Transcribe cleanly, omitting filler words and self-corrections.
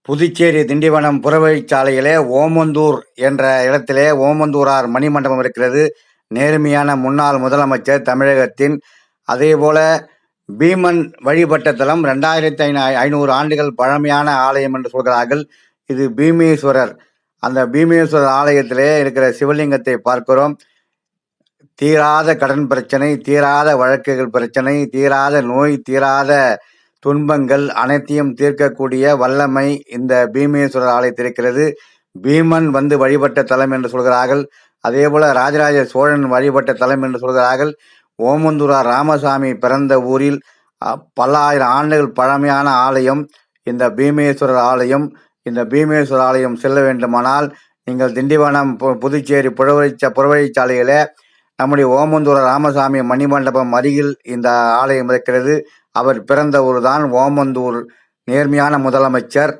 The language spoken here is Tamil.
புதுச்சேரி திண்டிவனம் புறவழிச்சாலையிலே ஓமந்தூர் என்ற இடத்திலே ஓமந்தூரார் மணிமண்டபம் இருக்கிறது. நேர்மையான முன்னாள் முதலமைச்சர் தமிழகத்தின். அதேபோல பீமன் வழிபட்ட தலம் 2500 ஆண்டுகள் பழமையான ஆலயம் என்று சொல்கிறார்கள். இது பீமேஸ்வரர். அந்த பீமேஸ்வரர் ஆலயத்திலே இருக்கிற சிவலிங்கத்தை பார்க்கிறோம். தீராத கடன் பிரச்சனை, தீராத வழக்குகள் பிரச்சனை, தீராத நோய், தீராத துன்பங்கள் அனைத்தையும் தீர்க்கக்கூடிய வல்லமை இந்த பீமேஸ்வரர் ஆலயத்தில் இருக்கிறது. பீமன் வந்து வழிபட்ட தலம் என்று சொல்கிறார்கள். அதே போல ராஜராஜ சோழன் வழிபட்ட தலம் என்று சொல்கிறார்கள். ஓமந்தூரார் ராமசாமி பிறந்த ஊரில் பல ஆயிரம் ஆண்டுகள் பழமையான ஆலயம் இந்த பீமேஸ்வரர் ஆலயம். இந்த பீமேஸ்வரர் ஆலயம் செல்ல வேண்டுமானால் நீங்கள் திண்டிவனம் புதுச்சேரி புறவழிச்சாலையில நம்முடைய ஓமந்தூரார் ராமசாமி மணிமண்டபம் அருகில் இந்த ஆலயம் இருக்கிறது. அவர் பிறந்த ஊர் தான் ஓமந்தூர். நேர்மையான முதலமைச்சர்.